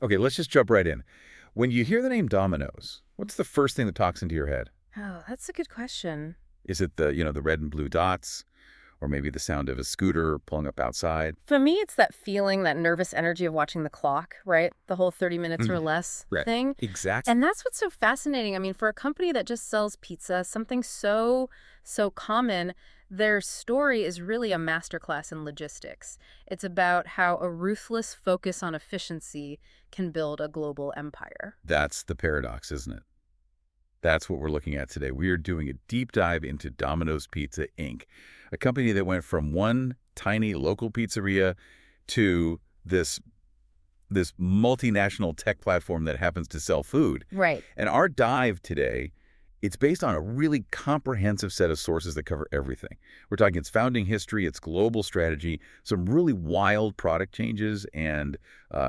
Okay, let's just jump right in. When you hear the name Domino's, what's the first thing that talks into your head? Oh, that's a good question. Is it the red and blue dots, or maybe the sound of a scooter pulling up outside? For me, it's that feeling, that nervous energy of watching the clock, right? The whole 30 minutes or Mm, less right. thing. Exactly. And that's what's so fascinating. I mean, for a company that just sells pizza, something so common, their story is really a masterclass in logistics. It's about how a ruthless focus on efficiency can build a global empire. That's the paradox, isn't it? That's what we're looking at today. We are doing a deep dive into Domino's Pizza, Inc., a company that went from one tiny local pizzeria to this multinational tech platform that happens to sell food. Right. And our dive today, it's based on a really comprehensive set of sources that cover everything. We're talking its founding history, its global strategy, some really wild product changes, and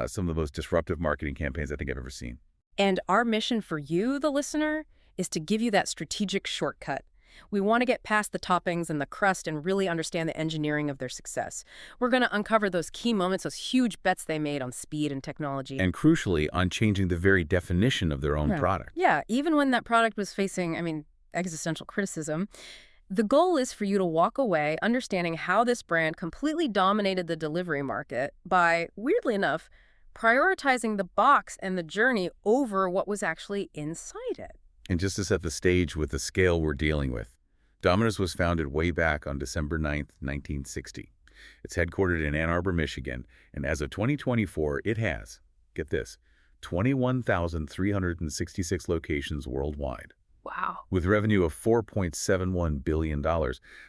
some of the most disruptive marketing campaigns I think I've ever seen. And our mission for you, the listener, is to give you that strategic shortcut. We want to get past the toppings and the crust and really understand the engineering of their success. We're going to uncover those key moments, those huge bets they made on speed and technology. And crucially, on changing the very definition of their own product. Yeah, even when that product was facing, existential criticism. The goal is for you to walk away understanding how this brand completely dominated the delivery market by, weirdly enough, prioritizing the box and the journey over what was actually inside it. And just to set the stage with the scale we're dealing with, Domino's was founded way back on December 9th, 1960. It's headquartered in Ann Arbor, Michigan, and as of 2024, it has, get this, 21,366 locations worldwide. Wow. With revenue of $4.71 billion.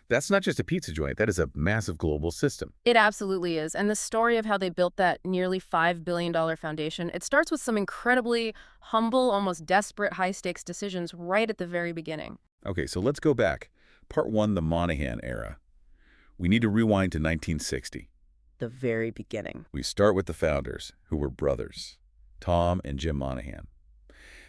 That's not just a pizza joint, that is a massive global system. It absolutely is. And the story of how they built that nearly $5 billion foundation, it starts with some incredibly humble, almost desperate high-stakes decisions right at the very beginning. Okay, so let's go back. Part 1, the Monahan era. We need to rewind to 1960. The very beginning. We start with the founders, who were brothers, Tom and Jim Monahan.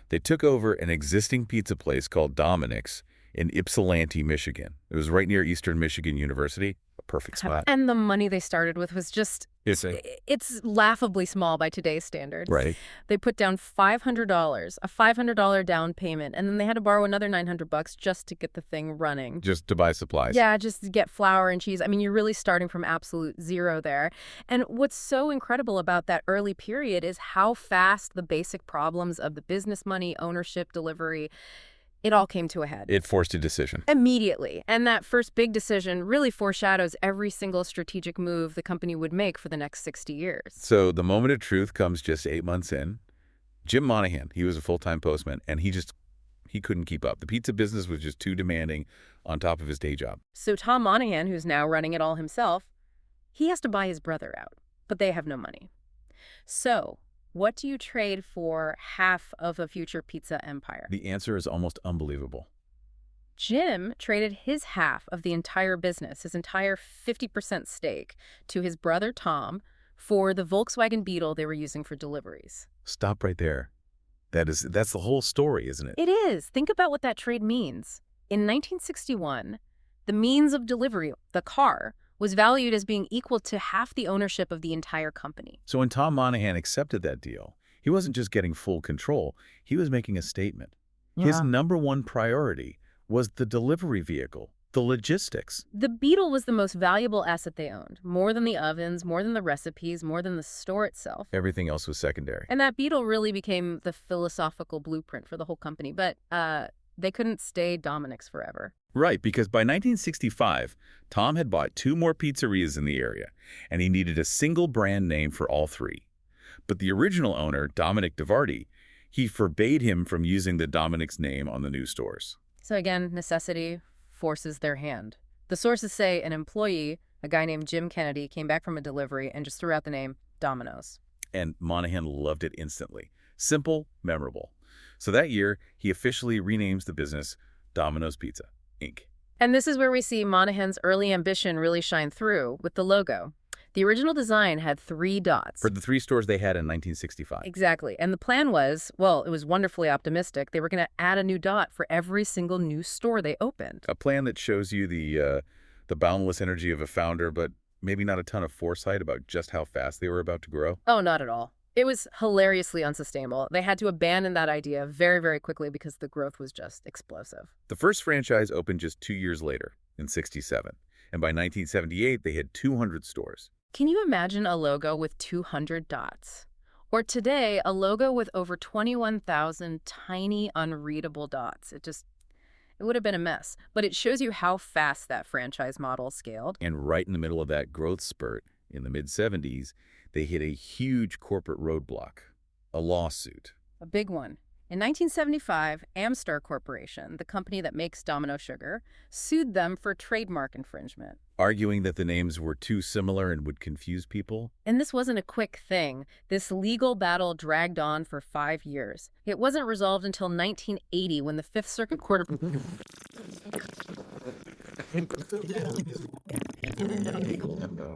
They took over an existing pizza place called DomiNick's in Ypsilanti, Michigan. It was right near Eastern Michigan University, a perfect spot. And the money they started with was just, it's laughably small by today's standards. Right. They put down $500, a $500 down payment, and then they had to borrow another $900 just to get the thing running. Just to buy supplies. Yeah, just to get flour and cheese. I mean, you're really starting from absolute zero there. And what's so incredible about that early period is how fast the basic problems of the business money, ownership, delivery, it all came to a head. It forced a decision. Immediately. And that first big decision really foreshadows every single strategic move the company would make for the next 60 years. So the moment of truth comes just 8 months in. Jim Monahan, he was a full-time postman, and he couldn't keep up. The pizza business was just too demanding on top of his day job. So Tom Monahan, who's now running it all himself, he has to buy his brother out, but they have no money. So what do you trade for half of a future pizza empire? The answer is almost unbelievable. Jim traded his half of the entire business, his entire 50% stake, to his brother Tom for the Volkswagen Beetle they were using for deliveries. Stop right there. That's the whole story, isn't it? It is. Think about what that trade means. In 1961, the means of delivery, the car, was valued as being equal to half the ownership of the entire company. So when Tom Monahan accepted that deal, he wasn't just getting full control, he was making a statement. Yeah. His number one priority was the delivery vehicle, the logistics. The Beetle was the most valuable asset they owned, more than the ovens, more than the recipes, more than the store itself. Everything else was secondary. And that Beetle really became the philosophical blueprint for the whole company. But they couldn't stay DomiNick's forever. Right, because by 1965, Tom had bought 2 more pizzerias in the area, and he needed a single brand name for all 3. But the original owner, Dominic DeVardi, he forbade him from using the DomiNick's name on the new stores. So again, necessity forces their hand. The sources say an employee, a guy named Jim Kennedy, came back from a delivery and just threw out the name Domino's. And Monahan loved it instantly. Simple, memorable. So that year, he officially renames the business Domino's Pizza, Inc. And this is where we see Monahan's early ambition really shine through with the logo. The original design had 3 dots. For the 3 stores they had in 1965. Exactly. And the plan was, well, it was wonderfully optimistic. They were going to add a new dot for every single new store they opened. A plan that shows you the boundless energy of a founder, but maybe not a ton of foresight about just how fast they were about to grow. Oh, not at all. It was hilariously unsustainable. They had to abandon that idea very, very quickly because the growth was just explosive. The first franchise opened just 2 years later, in '67, and by 1978, they had 200 stores. Can you imagine a logo with 200 dots? Or today, a logo with over 21,000 tiny, unreadable dots. It would have been a mess. But it shows you how fast that franchise model scaled. And right in the middle of that growth spurt, in the mid-'70s, they hit a huge corporate roadblock, a lawsuit. A big one. In 1975, Amstar Corporation, the company that makes Domino sugar, sued them for trademark infringement. Arguing that the names were too similar and would confuse people. And this wasn't a quick thing. This legal battle dragged on for 5 years. It wasn't resolved until 1980 when the Fifth Circuit Court of...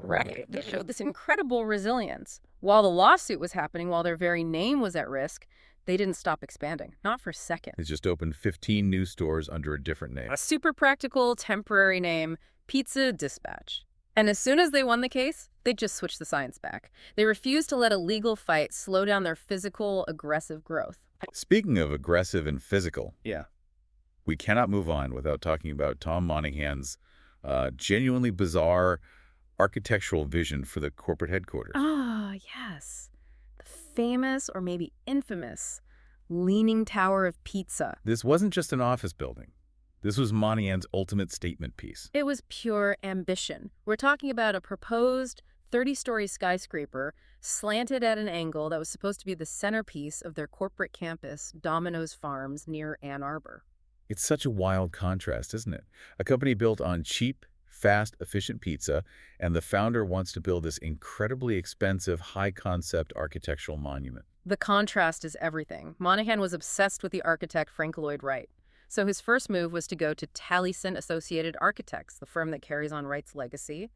Right. They showed this incredible resilience. While the lawsuit was happening, while their very name was at risk, they didn't stop expanding. Not for a second. It just opened 15 new stores under a different name. A super practical, temporary name, Pizza Dispatch. And as soon as they won the case, they just switched the science back. They refused to let a legal fight slow down their physical, aggressive growth. Speaking of aggressive and physical, we cannot move on without talking about Tom Monahan's genuinely bizarre architectural vision for the corporate headquarters. Ah, yes. The famous, or maybe infamous, Leaning Tower of Pizza. This wasn't just an office building. This was Monahan's ultimate statement piece. It was pure ambition. We're talking about a proposed 30-story skyscraper slanted at an angle that was supposed to be the centerpiece of their corporate campus, Domino's Farms, near Ann Arbor. It's such a wild contrast, isn't it? A company built on cheap, fast, efficient pizza, and the founder wants to build this incredibly expensive, high-concept architectural monument. The contrast is everything. Monahan was obsessed with the architect Frank Lloyd Wright. So his first move was to go to Taliesin Associated Architects, the firm that carries on Wright's legacy,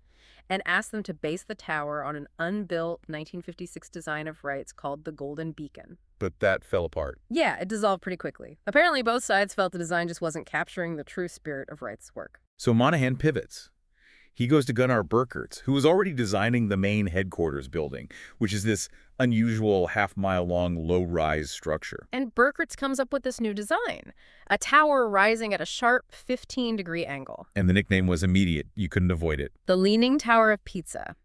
and ask them to base the tower on an unbuilt 1956 design of Wright's called the Golden Beacon. But that fell apart. Yeah, it dissolved pretty quickly. Apparently, both sides felt the design just wasn't capturing the true spirit of Wright's work. So Monahan pivots. He goes to Gunnar Burkert's, who was already designing the main headquarters building, which is this unusual half-mile-long low-rise structure. And Burkert's comes up with this new design, a tower rising at a sharp 15-degree angle. And the nickname was immediate. You couldn't avoid it. The Leaning Tower of Pizza.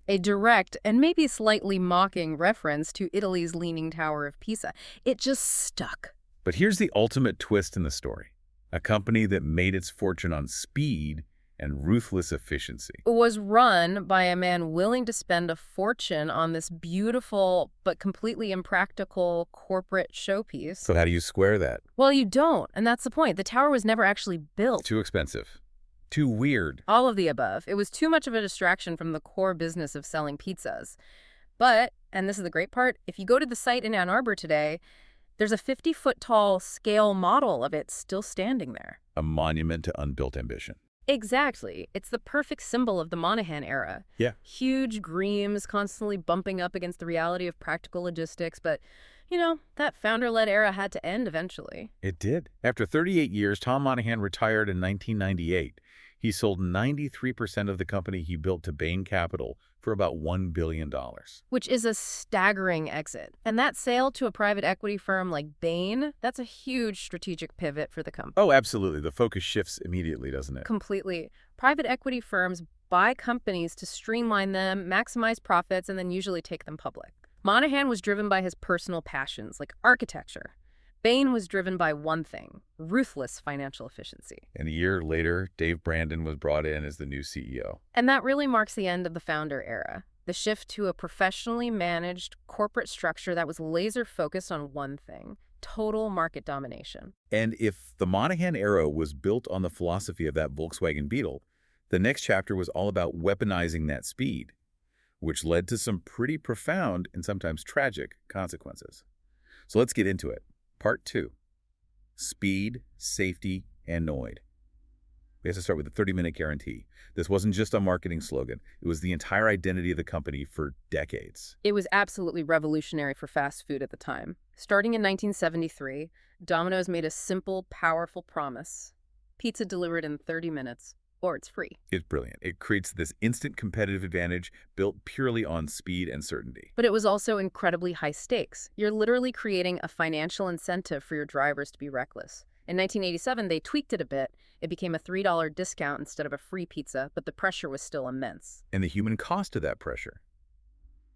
A direct and maybe slightly mocking reference to Italy's Leaning Tower of Pisa. It just stuck. But here's the ultimate twist in the story. A company that made its fortune on speed and ruthless efficiency. It was run by a man willing to spend a fortune on this beautiful but completely impractical corporate showpiece. So how do you square that? Well, you don't, and that's the point. The tower was never actually built. Too expensive. Too weird. All of the above. It was too much of a distraction from the core business of selling pizzas. But, and this is the great part, if you go to the site in Ann Arbor today, there's a 50-foot-tall scale model of it still standing there. A monument to unbuilt ambition. Exactly. It's the perfect symbol of the Monahan era. Yeah. Huge dreams constantly bumping up against the reality of practical logistics, but, you know, that founder-led era had to end eventually. It did. After 38 years, Tom Monahan retired in 1998. He sold 93% of the company he built to Bain Capital for about $1 billion. Which is a staggering exit. And that sale to a private equity firm like Bain, that's a huge strategic pivot for the company. Oh, absolutely. The focus shifts immediately, doesn't it? Completely. Private equity firms buy companies to streamline them, maximize profits, and then usually take them public. Monahan was driven by his personal passions, like architecture. Bain was driven by one thing, ruthless financial efficiency. And a year later, Dave Brandon was brought in as the new CEO. And that really marks the end of the founder era, the shift to a professionally managed corporate structure that was laser-focused on one thing, total market domination. And if the Monahan era was built on the philosophy of that Volkswagen Beetle, the next chapter was all about weaponizing that speed, which led to some pretty profound and sometimes tragic consequences. So let's get into it. Part 2, speed, safety, and Noid. We have to start with the 30-minute guarantee. This wasn't just a marketing slogan. It was the entire identity of the company for decades. It was absolutely revolutionary for fast food at the time. Starting in 1973, Domino's made a simple, powerful promise. Pizza delivered in 30 minutes, or it's free. It's brilliant. It creates this instant competitive advantage built purely on speed and certainty. But it was also incredibly high stakes. You're literally creating a financial incentive for your drivers to be reckless. In 1987, they tweaked it a bit. It became a $3 discount instead of a free pizza, but the pressure was still immense. And the human cost of that pressure.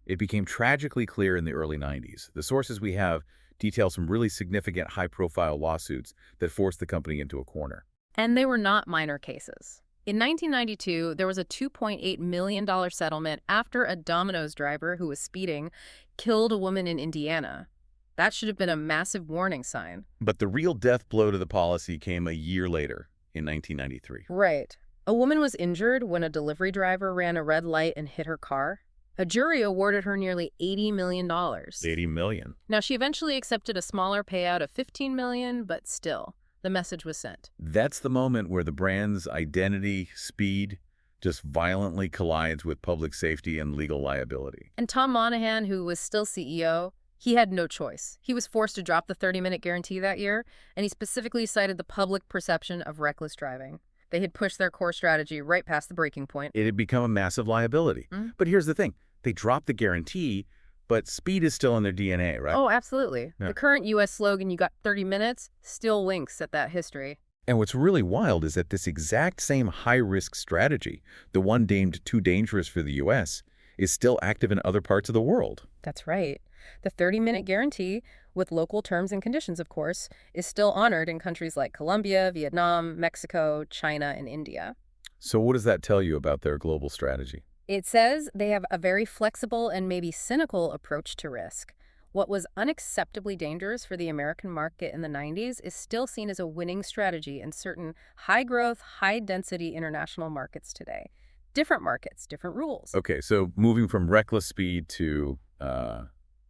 It became tragically clear in the early 90s. The sources we have detail some really significant high-profile lawsuits that forced the company into a corner. And they were not minor cases. In 1992, there was a $2.8 million settlement after a Domino's driver who was speeding killed a woman in Indiana. That should have been a massive warning sign. But the real death blow to the policy came a year later, in 1993. Right. A woman was injured when a delivery driver ran a red light and hit her car. A jury awarded her nearly $80 million. $80 million. Now, she eventually accepted a smaller payout of $15 million, but still, the message was sent. That's the moment where the brand's identity, speed, just violently collides with public safety and legal liability. And Tom Monahan, who was still CEO, he had no choice. He was forced to drop the 30-minute guarantee that year, and he specifically cited the public perception of reckless driving. They had pushed their core strategy right past the breaking point. It had become a massive liability. But here's the thing. They dropped the guarantee, but speed is still in their DNA, right? Oh, absolutely. Yeah. The current U.S. slogan, "You got 30 minutes," still winks at that history. And what's really wild is that this exact same high-risk strategy, the one deemed too dangerous for the U.S., is still active in other parts of the world. That's right. The 30-minute guarantee, with local terms and conditions, of course, is still honored in countries like Colombia, Vietnam, Mexico, China, and India. So what does that tell you about their global strategy? It says they have a very flexible and maybe cynical approach to risk. What was unacceptably dangerous for the American market in the 90s is still seen as a winning strategy in certain high-growth, high-density international markets today. Different markets, different rules. Okay, so moving from reckless speed to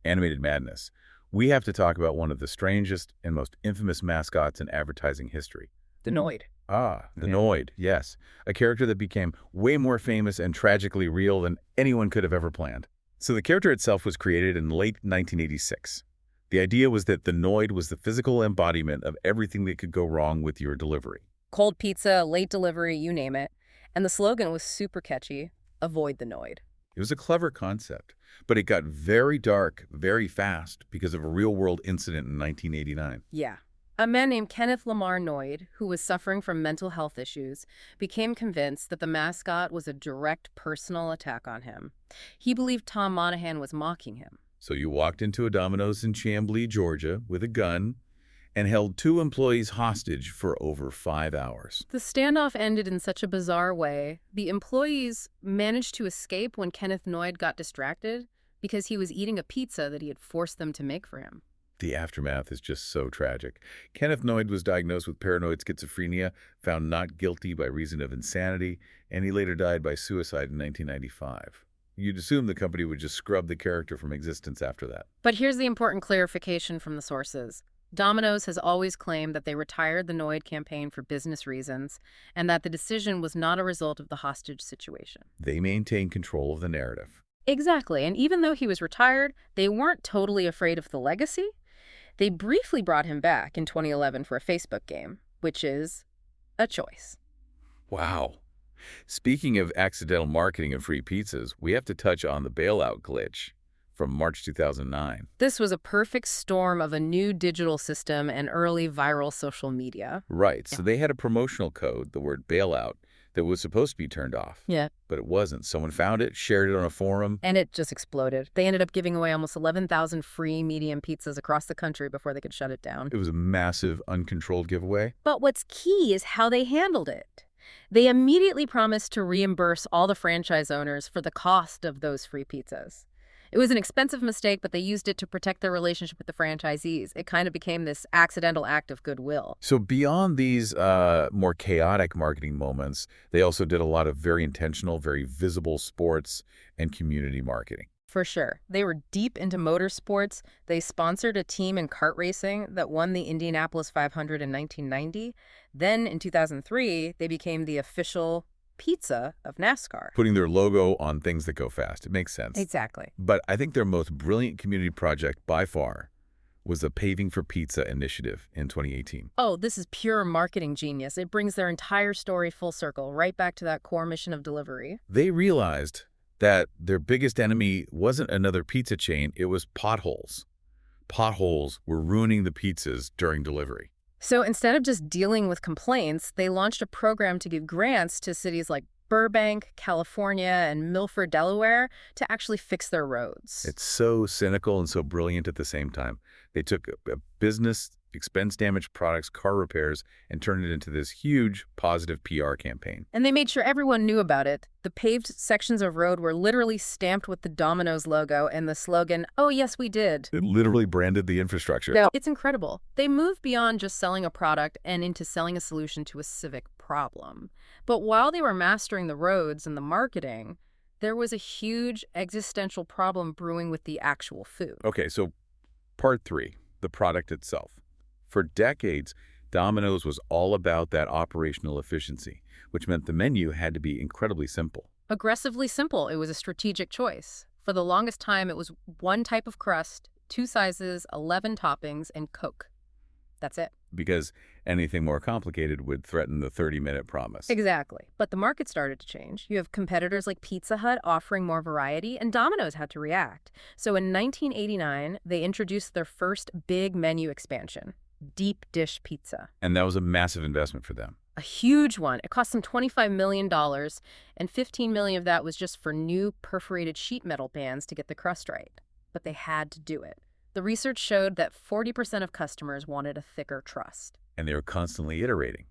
animated madness, we have to talk about one of the strangest and most infamous mascots in advertising history. The Noid. The Noid, yes. A character that became way more famous and tragically real than anyone could have ever planned. So the character itself was created in late 1986. The idea was that the Noid was the physical embodiment of everything that could go wrong with your delivery. Cold pizza, late delivery, you name it. And the slogan was super catchy: avoid the Noid. It was a clever concept, but it got very dark very fast because of a real-world incident in 1989. Yeah. A man named Kenneth Lamar Noid, who was suffering from mental health issues, became convinced that the mascot was a direct personal attack on him. He believed Tom Monahan was mocking him. So you walked into a Domino's in Chamblee, Georgia, with a gun and held 2 employees hostage for over 5 hours. The standoff ended in such a bizarre way. The employees managed to escape when Kenneth Noid got distracted because he was eating a pizza that he had forced them to make for him. The aftermath is just so tragic. Kenneth Noid was diagnosed with paranoid schizophrenia, found not guilty by reason of insanity, and he later died by suicide in 1995. You'd assume the company would just scrub the character from existence after that. But here's the important clarification from the sources. Domino's has always claimed that they retired the Noid campaign for business reasons and that the decision was not a result of the hostage situation. They maintain control of the narrative. Exactly, and even though he was retired, they weren't totally afraid of the legacy. They briefly brought him back in 2011 for a Facebook game, which is a choice. Wow. Speaking of accidental marketing of free pizzas, we have to touch on the bailout glitch from March 2009. This was a perfect storm of a new digital system and early viral social media. Right, so they had a promotional code, the word bailout, that was supposed to be turned off. Yeah. But it wasn't. Someone found it, shared it on a forum. And it just exploded. They ended up giving away almost 11,000 free medium pizzas across the country before they could shut it down. It was a massive, uncontrolled giveaway. But what's key is how they handled it. They immediately promised to reimburse all the franchise owners for the cost of those free pizzas. It was an expensive mistake, but they used it to protect their relationship with the franchisees. It kind of became this accidental act of goodwill. So beyond these more chaotic marketing moments, they also did a lot of very intentional, very visible sports and community marketing. For sure. They were deep into motorsports. They sponsored a team in kart racing that won the Indianapolis 500 in 1990. Then in 2003, they became the official pizza of NASCAR. Putting their logo on things that go fast. It makes sense. Exactly. But I think their most brilliant community project by far was the Paving for Pizza initiative in 2018. Oh, this is pure marketing genius. It brings their entire story full circle, right back to that core mission of delivery. They realized that their biggest enemy wasn't another pizza chain, it was potholes. Potholes were ruining the pizzas during delivery. So instead of just dealing with complaints, they launched a program to give grants to cities like Burbank, California, and Milford, Delaware, to actually fix their roads. It's so cynical and so brilliant at the same time. They took a business, expense-damaged products, car repairs, and turned it into this huge positive PR campaign. And they made sure everyone knew about it. The paved sections of road were literally stamped with the Domino's logo and the slogan, "Oh, yes, we did." It literally branded the infrastructure. No, it's incredible. They moved beyond just selling a product and into selling a solution to a civic problem. But while they were mastering the roads and the marketing, there was a huge existential problem brewing with the actual food. Okay, so part 3, the product itself. For decades, Domino's was all about that operational efficiency, which meant the menu had to be incredibly simple. Aggressively simple, it was a strategic choice. For the longest time, it was one type of crust, 2 sizes, 11 toppings, and Coke. That's it. Because anything more complicated would threaten the 30-minute promise. Exactly. But the market started to change. You have competitors like Pizza Hut offering more variety, and Domino's had to react. So in 1989, they introduced their first big menu expansion, deep dish pizza. And that was a massive investment for them. A huge one. It cost them $25 million, and $15 million of that was just for new perforated sheet metal bands to get the crust right. But they had to do it. The research showed that 40% of customers wanted a thicker crust. And they were constantly iterating.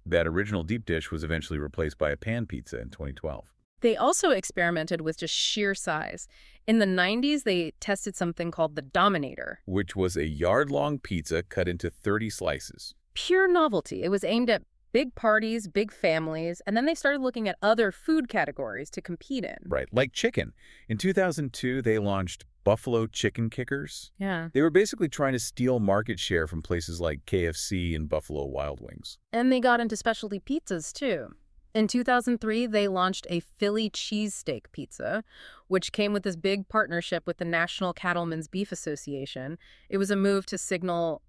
That original deep dish was eventually replaced by a pan pizza in 2012. They also experimented with just sheer size. In the 90s, they tested something called the Dominator. Which was a yard-long pizza cut into 30 slices. Pure novelty. It was aimed at big parties, big families, and then they started looking at other food categories to compete in. Right, like chicken. In 2002, they launched Buffalo Chicken Kickers. Yeah. They were basically trying to steal market share from places like KFC and Buffalo Wild Wings. And they got into specialty pizzas, too. In 2003, they launched a Philly cheesesteak pizza, which came with this big partnership with the National Cattlemen's Beef Association. It was a move to signal,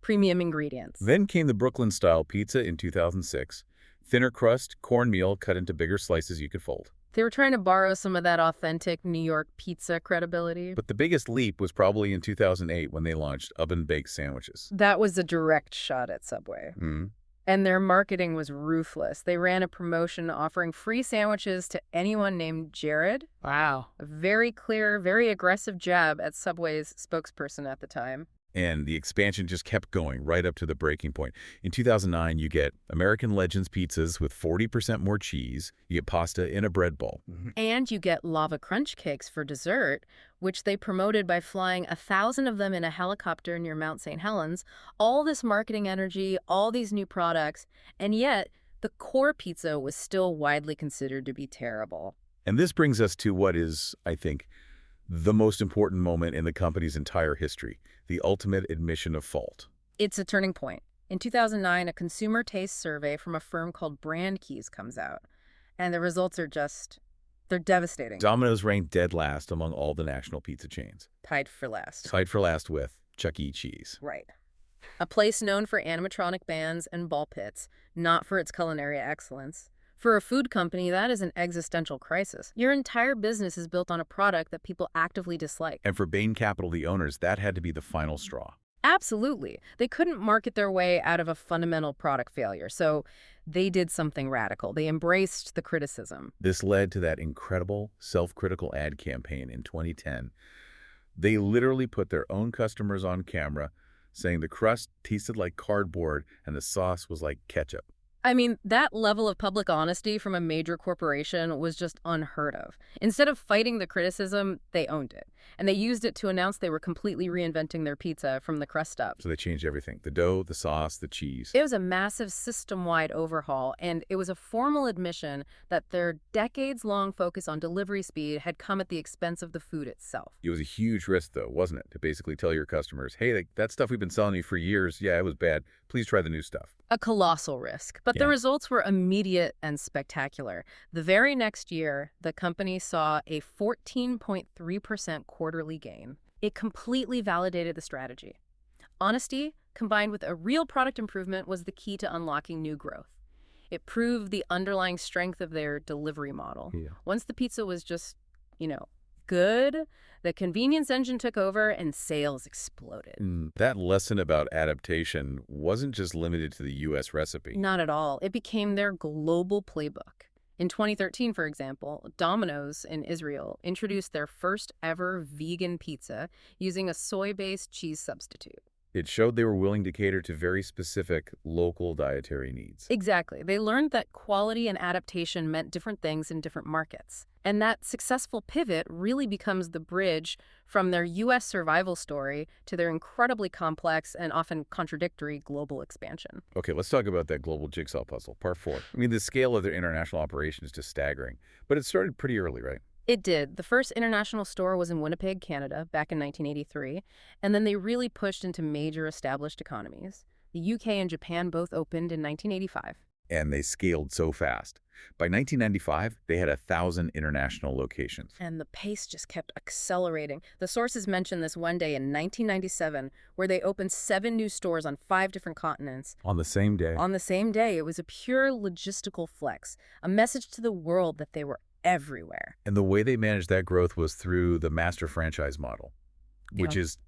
premium ingredients. Then came the Brooklyn-style pizza in 2006. Thinner crust, cornmeal cut into bigger slices you could fold. They were trying to borrow some of that authentic New York pizza credibility. But the biggest leap was probably in 2008 when they launched oven-baked sandwiches. That was a direct shot at Subway. And their marketing was ruthless. They ran a promotion offering free sandwiches to anyone named Jared. Wow. A very clear, very aggressive jab at Subway's spokesperson at the time. And the expansion just kept going right up to the breaking point. In 2009, you get American Legends pizzas with 40% more cheese. You get pasta in a bread bowl. And you get lava crunch cakes for dessert, which they promoted by flying 1,000 of them in a helicopter near Mount St. Helens. All this marketing energy, all these new products, and yet the core pizza was still widely considered to be terrible. And this brings us to what is, I think, the most important moment in the company's entire history, the ultimate admission of fault. It's a turning point. In 2009, a consumer taste survey from a firm called Brand Keys comes out, and the results are they're devastating. Domino's ranked dead last among all the national pizza chains. Tied for last. Tied for last with Chuck E. Cheese. Right. A place known for animatronic bands and ball pits, not for its culinary excellence. For a food company, that is an existential crisis. Your entire business is built on a product that people actively dislike. And for Bain Capital, the owners, that had to be the final straw. Absolutely. They couldn't market their way out of a fundamental product failure, so they did something radical. They embraced the criticism. This led to that incredible self-critical ad campaign in 2010. They literally put their own customers on camera saying the crust tasted like cardboard and the sauce was like ketchup. I mean, that level of public honesty from a major corporation was just unheard of. Instead of fighting the criticism, they owned it. And they used it to announce they were completely reinventing their pizza from the crust up. So they changed everything. The dough, the sauce, the cheese. It was a massive system-wide overhaul, and it was a formal admission that their decades-long focus on delivery speed had come at the expense of the food itself. It was a huge risk, though, wasn't it? To basically tell your customers, hey, that stuff we've been selling you for years, yeah, it was bad. Please try the new stuff. A colossal risk, but the results were immediate and spectacular. The very next year, the company saw a 14.3% quarterly gain. It completely validated the strategy. Honesty, combined with a real product improvement, was the key to unlocking new growth. It proved the underlying strength of their delivery model. Yeah. Once the pizza was just, good, the convenience engine took over and sales exploded. That lesson about adaptation wasn't just limited to the U.S. recipe. Not at all. It became their global playbook. In 2013, for example, Domino's in Israel introduced their first ever vegan pizza using a soy-based cheese substitute. It showed they were willing to cater to very specific local dietary needs. Exactly. They learned that quality and adaptation meant different things in different markets. And that successful pivot really becomes the bridge from their U.S. survival story to their incredibly complex and often contradictory global expansion. Okay, let's talk about that global jigsaw puzzle, part 4. I mean, the scale of their international operation is just staggering, but it started pretty early, right? It did. The first international store was in Winnipeg, Canada, back in 1983, and then they really pushed into major established economies. The UK and Japan both opened in 1985. And they scaled so fast. By 1995, they had 1,000 international locations. And the pace just kept accelerating. The sources mention this one day in 1997, where they opened 7 new stores on 5 different continents. On the same day. On the same day. It was a pure logistical flex, a message to the world that they were everywhere. And the way they managed that growth was through the master franchise model, which it's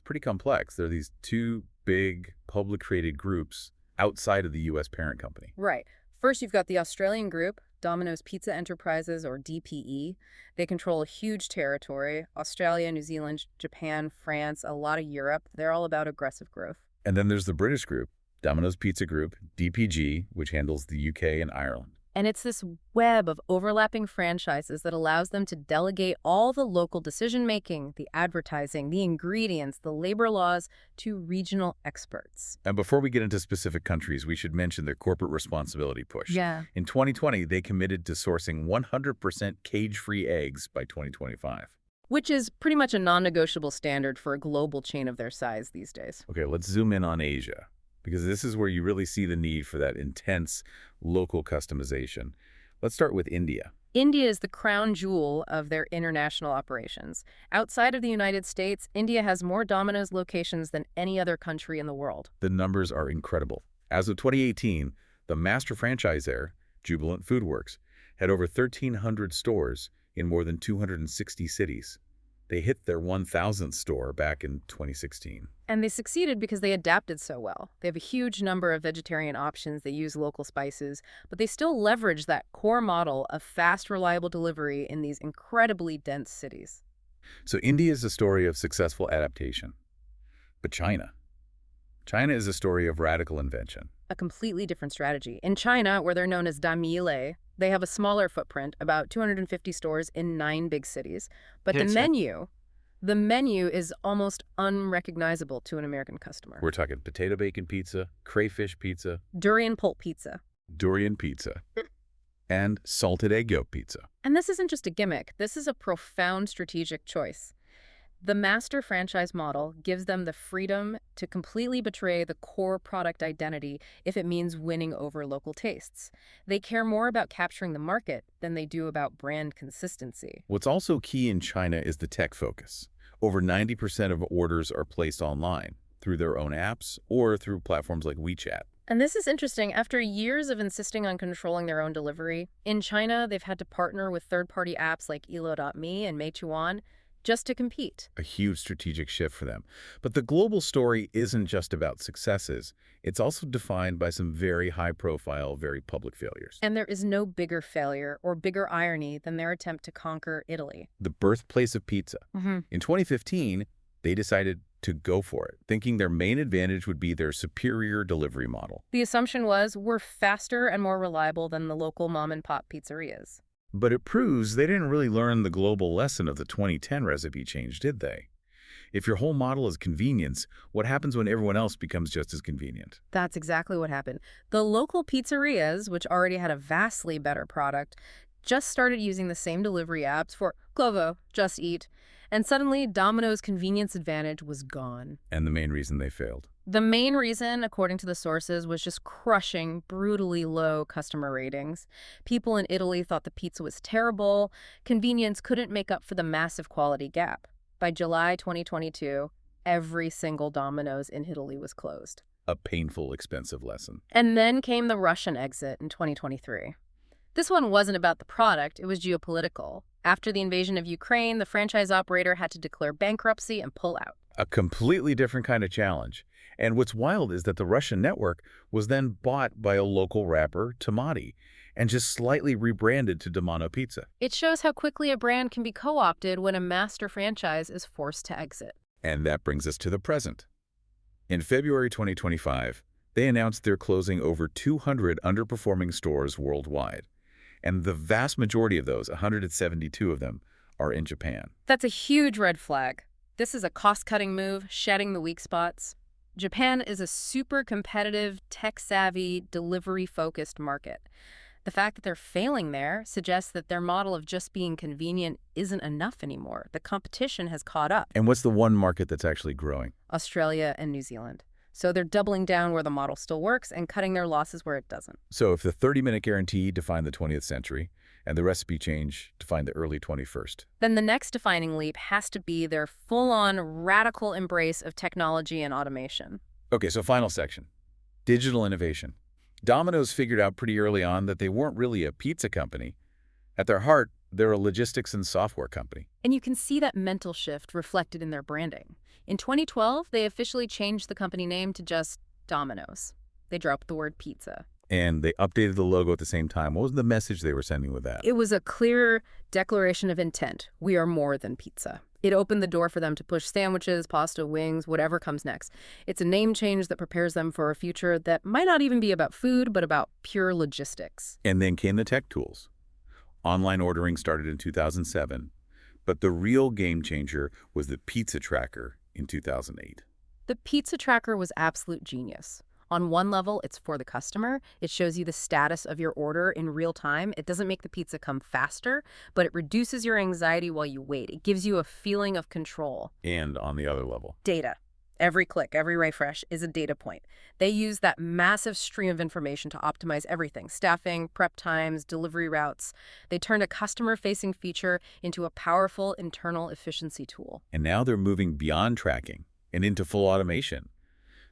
pretty complex. There are these 2 big public traded groups outside of the U.S. parent company. Right. First, you've got the Australian group, Domino's Pizza Enterprises, or DPE. They control a huge territory: Australia, New Zealand, Japan, France, a lot of Europe. They're all about aggressive growth. And then there's the British group, Domino's Pizza Group, DPG, which handles the UK and Ireland. And it's this web of overlapping franchises that allows them to delegate all the local decision-making, the advertising, the ingredients, the labor laws to regional experts. And before we get into specific countries, we should mention their corporate responsibility push. Yeah. In 2020, they committed to sourcing 100% cage-free eggs by 2025. Which is pretty much a non-negotiable standard for a global chain of their size these days. Okay, let's zoom in on Asia, because this is where you really see the need for that intense local customization. Let's start with India. India is the crown jewel of their international operations. Outside of the United States, India has more Domino's locations than any other country in the world. The numbers are incredible. As of 2018, the master franchisor, Jubilant FoodWorks, had over 1,300 stores in more than 260 cities. They hit their 1,000th store back in 2016. And they succeeded because they adapted so well. They have a huge number of vegetarian options. They use local spices, but they still leverage that core model of fast, reliable delivery in these incredibly dense cities. So India is a story of successful adaptation. But China is a story of radical invention. A completely different strategy. In China, where they're known as Damile, they have a smaller footprint, about 250 stores in 9 big cities. But the menu is almost unrecognizable to an American customer. We're talking potato bacon pizza, crayfish pizza, durian pulp pizza, and salted egg yolk pizza. And this isn't just a gimmick. This is a profound strategic choice. The master franchise model gives them the freedom to completely betray the core product identity if it means winning over local tastes. They care more about capturing the market than they do about brand consistency. What's also key in China is the tech focus. Over 90% of orders are placed online, through their own apps or through platforms like WeChat. And this is interesting. After years of insisting on controlling their own delivery, in China, they've had to partner with third-party apps like Elo.me and Meituan just to compete. A huge strategic shift for them. But the global story isn't just about successes. It's also defined by some very high-profile, very public failures. And there is no bigger failure or bigger irony than their attempt to conquer Italy. The birthplace of pizza. Mm-hmm. In 2015, they decided to go for it, thinking their main advantage would be their superior delivery model. The assumption was we're faster and more reliable than the local mom-and-pop pizzerias. But it proves they didn't really learn the global lesson of the 2010 recipe change, did they? If your whole model is convenience, what happens when everyone else becomes just as convenient? That's exactly what happened. The local pizzerias, which already had a vastly better product, just started using the same delivery apps for Glovo, Just Eat, and suddenly Domino's convenience advantage was gone. And the main reason they failed? The main reason, according to the sources, was just crushing, brutally low customer ratings. People in Italy thought the pizza was terrible. Convenience couldn't make up for the massive quality gap. By July 2022, every single Domino's in Italy was closed. A painful, expensive lesson. And then came the Russian exit in 2023. This one wasn't about the product, it was geopolitical. After the invasion of Ukraine, the franchise operator had to declare bankruptcy and pull out. A completely different kind of challenge. And what's wild is that the Russian network was then bought by a local rapper, Tamati, and just slightly rebranded to Domino Pizza. It shows how quickly a brand can be co-opted when a master franchise is forced to exit. And that brings us to the present. In February 2025, they announced they're closing over 200 underperforming stores worldwide. And the vast majority of those, 172 of them, are in Japan. That's a huge red flag. This is a cost-cutting move, shedding the weak spots. Japan is a super competitive, tech-savvy, delivery-focused market. The fact that they're failing there suggests that their model of just being convenient isn't enough anymore. The competition has caught up. And what's the one market that's actually growing? Australia and New Zealand. So they're doubling down where the model still works and cutting their losses where it doesn't. So if the 30-minute guarantee defined the 20th century and the recipe change defined the early 21st, then the next defining leap has to be their full-on radical embrace of technology and automation. Okay, so final section. Digital innovation. Domino's figured out pretty early on that they weren't really a pizza company. At their heart, they're a logistics and software company. And you can see that mental shift reflected in their branding. In 2012, they officially changed the company name to just Domino's. They dropped the word pizza. And they updated the logo at the same time. What was the message they were sending with that? It was a clear declaration of intent. We are more than pizza. It opened the door for them to push sandwiches, pasta, wings, whatever comes next. It's a name change that prepares them for a future that might not even be about food, but about pure logistics. And then came the tech tools. Online ordering started in 2007, but the real game changer was the pizza tracker in 2008. The pizza tracker was absolute genius. On one level, it's for the customer. It shows you the status of your order in real time. It doesn't make the pizza come faster, but it reduces your anxiety while you wait. It gives you a feeling of control. And on the other level, Data. Every click, every refresh is a data point. They use that massive stream of information to optimize everything: staffing, prep times, delivery routes. They turned a customer-facing feature into a powerful internal efficiency tool. And now they're moving beyond tracking and into full automation.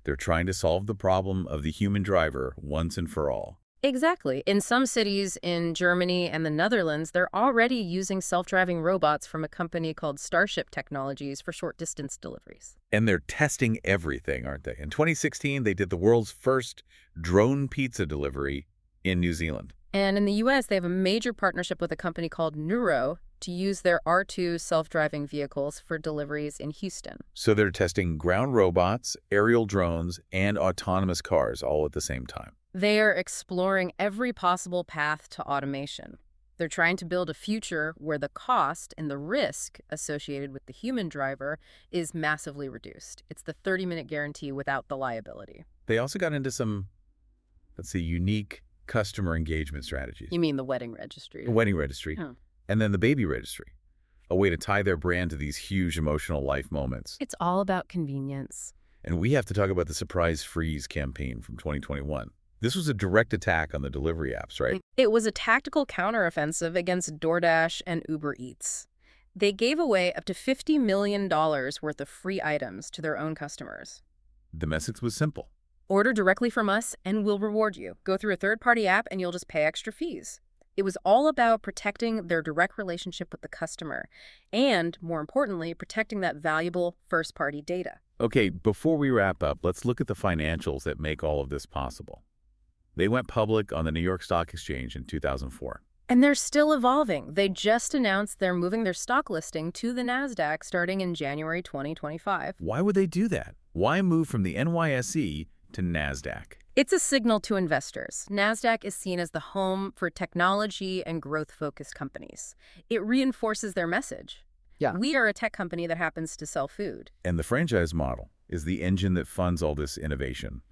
They're trying to solve the problem of the human driver once and for all. Exactly. In some cities in Germany and the Netherlands, they're already using self-driving robots from a company called Starship Technologies for short-distance deliveries. And they're testing everything, aren't they? In 2016, they did the world's first drone pizza delivery in New Zealand. And in the U.S., they have a major partnership with a company called Neuro to use their R2 self-driving vehicles for deliveries in Houston. So they're testing ground robots, aerial drones, and autonomous cars all at the same time. They are exploring every possible path to automation. They're trying to build a future where the cost and the risk associated with the human driver is massively reduced. It's the 30-minute guarantee without the liability. They also got into some, let's say, unique customer engagement strategies. You mean the wedding registry? The wedding registry. Huh. And then the baby registry, a way to tie their brand to these huge emotional life moments. It's all about convenience. And we have to talk about the Surprise Freeze campaign from 2021. This was a direct attack on the delivery apps, right? It was a tactical counteroffensive against DoorDash and Uber Eats. They gave away up to $50 million worth of free items to their own customers. The message was simple. Order directly from us and we'll reward you. Go through a third-party app and you'll just pay extra fees. It was all about protecting their direct relationship with the customer and, more importantly, protecting that valuable first-party data. Okay, before we wrap up, let's look at the financials that make all of this possible. They went public on the New York Stock Exchange in 2004. And they're still evolving. They just announced they're moving their stock listing to the NASDAQ starting in January 2025. Why would they do that? Why move from the NYSE to NASDAQ? It's a signal to investors. NASDAQ is seen as the home for technology and growth-focused companies. It reinforces their message. Yeah. We are a tech company that happens to sell food. And the franchise model is the engine that funds all this innovation.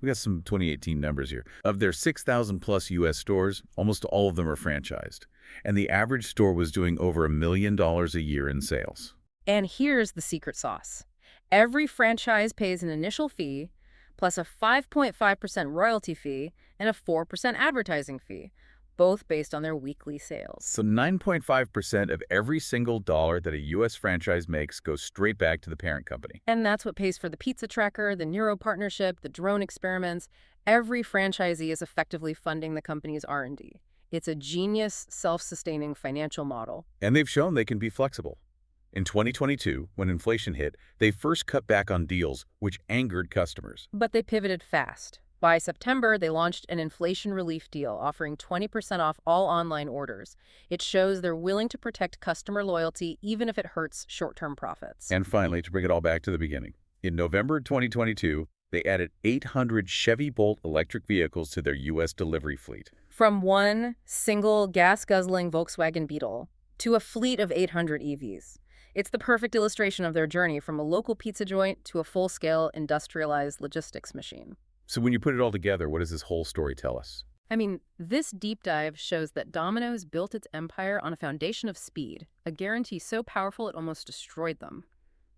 We got some 2018 numbers here. Of their 6,000 plus U.S. stores, almost all of them are franchised. And the average store was doing over $1 million a year in sales. And here's the secret sauce. Every franchise pays an initial fee, plus a 5.5% royalty fee and a 4% advertising fee. both based on their weekly sales. So 9.5% of every single dollar that a U.S. franchise makes goes straight back to the parent company. And that's what pays for the pizza tracker, the Neuro partnership, the drone experiments. Every franchisee is effectively funding the company's R&D. It's a genius, self-sustaining financial model. And they've shown they can be flexible. In 2022, when inflation hit, they first cut back on deals, which angered customers. But they pivoted fast. By September, they launched an inflation relief deal offering 20% off all online orders. It shows they're willing to protect customer loyalty even if it hurts short-term profits. And finally, to bring it all back to the beginning, in November 2022, they added 800 Chevy Bolt electric vehicles to their U.S. delivery fleet. From one single gas-guzzling Volkswagen Beetle to a fleet of 800 EVs. It's the perfect illustration of their journey from a local pizza joint to a full-scale industrialized logistics machine. So when you put it all together, what does this whole story tell us? I mean, this deep dive shows that Domino's built its empire on a foundation of speed, a guarantee so powerful it almost destroyed them.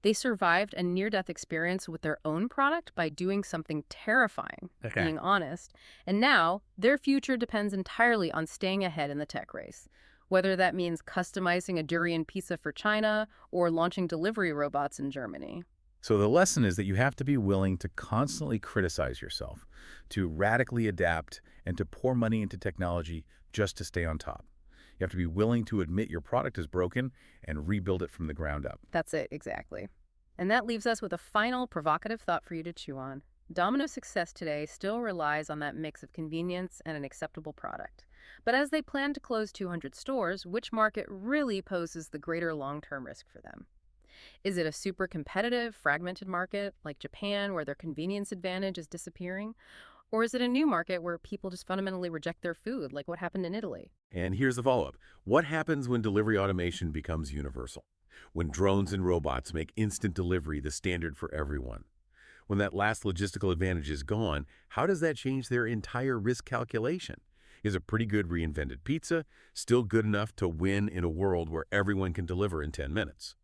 They survived a near-death experience with their own product by doing something terrifying, being honest, and now their future depends entirely on staying ahead in the tech race. Whether that means customizing a durian pizza for China or launching delivery robots in Germany. So the lesson is that you have to be willing to constantly criticize yourself, to radically adapt, and to pour money into technology just to stay on top. You have to be willing to admit your product is broken and rebuild it from the ground up. That's it, exactly. And that leaves us with a final provocative thought for you to chew on. Domino's success today still relies on that mix of convenience and an acceptable product. But as they plan to close 200 stores, which market really poses the greater long-term risk for them? Is it a super competitive, fragmented market like Japan where their convenience advantage is disappearing? Or is it a new market where people just fundamentally reject their food, like what happened in Italy? And here's the follow-up. What happens when delivery automation becomes universal? When drones and robots make instant delivery the standard for everyone? When that last logistical advantage is gone, how does that change their entire risk calculation? Is a pretty good reinvented pizza still good enough to win in a world where everyone can deliver in 10 minutes?